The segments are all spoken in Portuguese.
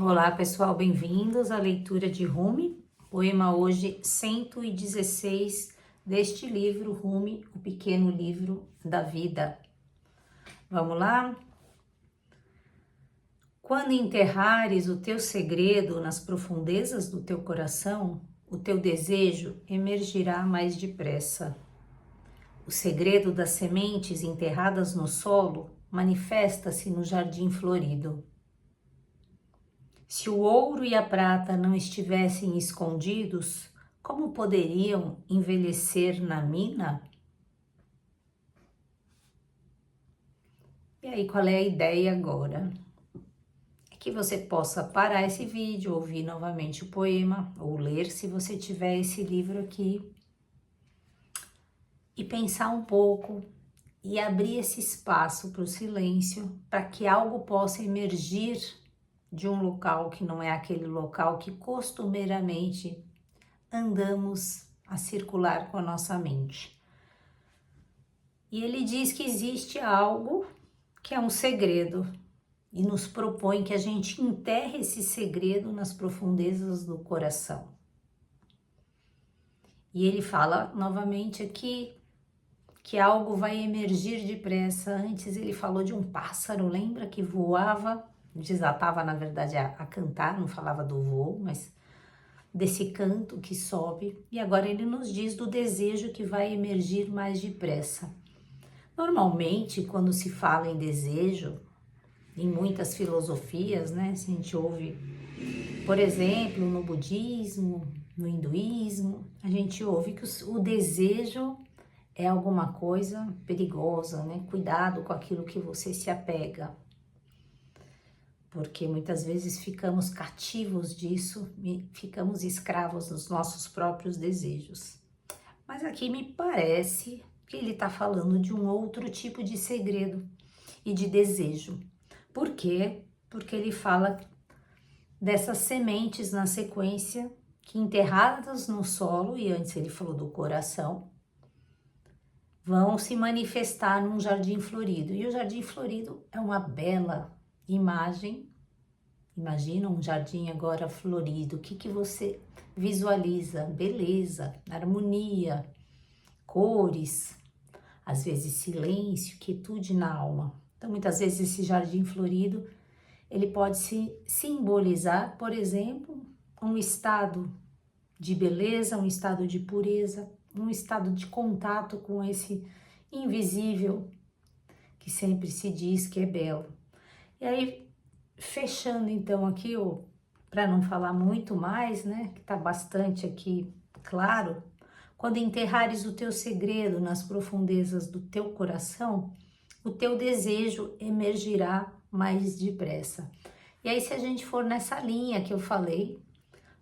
Olá pessoal, bem-vindos à leitura de Rumi, poema hoje 116 deste livro Rumi, o pequeno livro da vida. Vamos lá? Quando enterrares o teu segredo nas profundezas do teu coração, o teu desejo emergirá mais depressa. O segredo das sementes enterradas no solo manifesta-se no jardim florido. Se o ouro e a prata não estivessem escondidos, como poderiam envelhecer na mina? E aí, qual é a ideia agora? É que você possa parar esse vídeo, ouvir novamente o poema, ou ler se você tiver esse livro aqui, e pensar um pouco e abrir esse espaço para o silêncio, para que algo possa emergir de um local que não é aquele local que costumeiramente andamos a circular com a nossa mente. E ele diz que existe algo que é um segredo e nos propõe que a gente enterre esse segredo nas profundezas do coração. E ele fala novamente aqui que algo vai emergir depressa. Antes ele falou de um pássaro, lembra, que voava, desatava na verdade a cantar, não falava do voo, mas desse canto que sobe, e agora ele nos diz do desejo que vai emergir mais depressa. Normalmente, quando se fala em desejo, em muitas filosofias, né, se a gente ouve, por exemplo, no budismo, no hinduísmo, a gente ouve que o desejo é alguma coisa perigosa, né? Cuidado com aquilo que você se apega, porque muitas vezes ficamos cativos disso e ficamos escravos dos nossos próprios desejos. Mas aqui me parece que ele está falando de um outro tipo de segredo e de desejo. Por quê? Porque ele fala dessas sementes na sequência que enterradas no solo, e antes ele falou do coração, vão se manifestar num jardim florido. E o jardim florido é uma bela imagem. Imagina um jardim agora florido. O que você visualiza? Beleza, harmonia, cores, às vezes silêncio, quietude na alma. Então, muitas vezes esse jardim florido, ele pode se simbolizar, por exemplo, um estado de beleza, um estado de pureza, um estado de contato com esse invisível que sempre se diz que é belo. E aí, fechando então aqui, para não falar muito mais, né, que tá bastante aqui claro, quando enterrares o teu segredo nas profundezas do teu coração, o teu desejo emergirá mais depressa. E aí, se a gente for nessa linha que eu falei,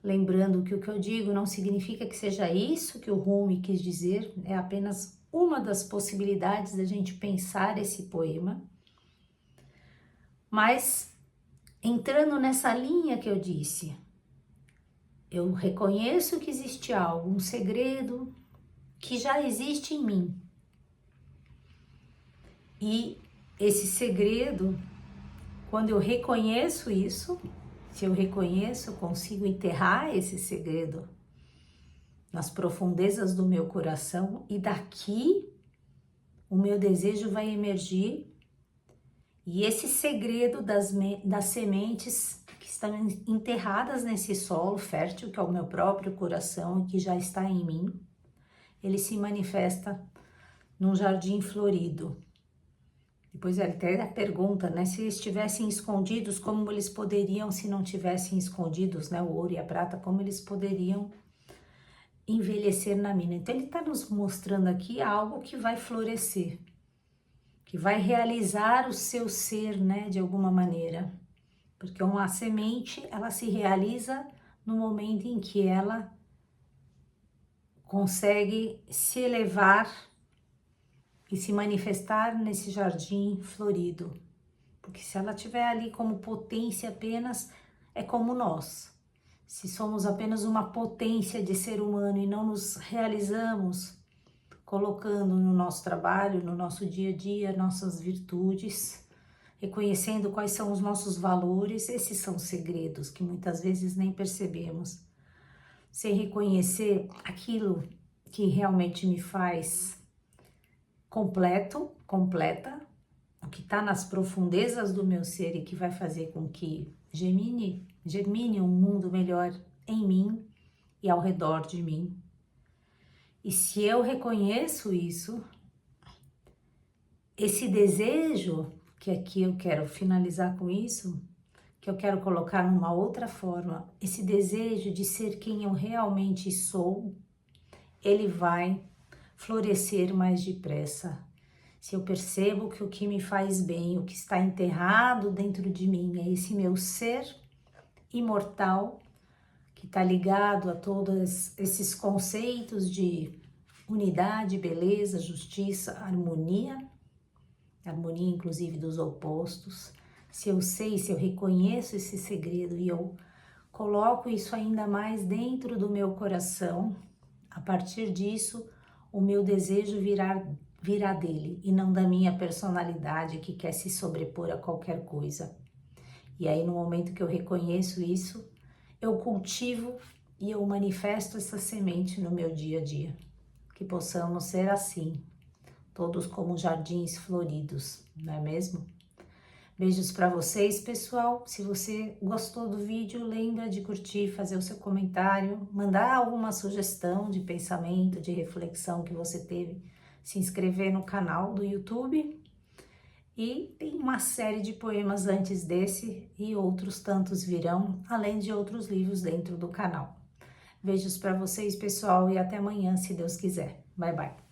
lembrando que o que eu digo não significa que seja isso que o Rumi quis dizer, é apenas uma das possibilidades da gente pensar esse poema, mas entrando nessa linha que eu disse, eu reconheço que existe algo, um segredo que já existe em mim. E esse segredo, quando eu reconheço isso, se eu reconheço, eu consigo enterrar esse segredo nas profundezas do meu coração, e daqui o meu desejo vai emergir. E esse segredo das sementes que estão enterradas nesse solo fértil, que é o meu próprio coração e que já está em mim, ele se manifesta num jardim florido. Depois ele até pergunta, né, se estivessem escondidos, como eles poderiam, se não tivessem escondidos, né, o ouro e a prata, como eles poderiam envelhecer na mina. Então ele está nos mostrando aqui algo que vai florescer, que vai realizar o seu ser, né, de alguma maneira. Porque uma semente, ela se realiza no momento em que ela consegue se elevar e se manifestar nesse jardim florido. Porque se ela estiver ali como potência apenas, é como nós. Se somos apenas uma potência de ser humano e não nos realizamos colocando no nosso trabalho, no nosso dia a dia, nossas virtudes, reconhecendo quais são os nossos valores. Esses são segredos que muitas vezes nem percebemos. Sem reconhecer aquilo que realmente me faz completa, o que está nas profundezas do meu ser e que vai fazer com que germine um mundo melhor em mim e ao redor de mim. E se eu reconheço isso, esse desejo, que aqui eu quero finalizar com isso, que eu quero colocar numa outra forma, esse desejo de ser quem eu realmente sou, ele vai florescer mais depressa. Se eu percebo que o que me faz bem, o que está enterrado dentro de mim, é esse meu ser imortal, que está ligado a todos esses conceitos de unidade, beleza, justiça, harmonia inclusive dos opostos. Se eu sei, se eu reconheço esse segredo e eu coloco isso ainda mais dentro do meu coração, a partir disso, o meu desejo virá dele e não da minha personalidade que quer se sobrepor a qualquer coisa. E aí, no momento que eu reconheço isso, eu cultivo e eu manifesto essa semente no meu dia a dia. Que possamos ser assim, todos como jardins floridos, não é mesmo? Beijos para vocês, pessoal. Se você gostou do vídeo, lembra de curtir, fazer o seu comentário, mandar alguma sugestão de pensamento, de reflexão que você teve, se inscrever no canal do YouTube. E tem uma série de poemas antes desse e outros tantos virão, além de outros livros dentro do canal. Beijos para vocês, pessoal, e até amanhã, se Deus quiser. Bye, bye.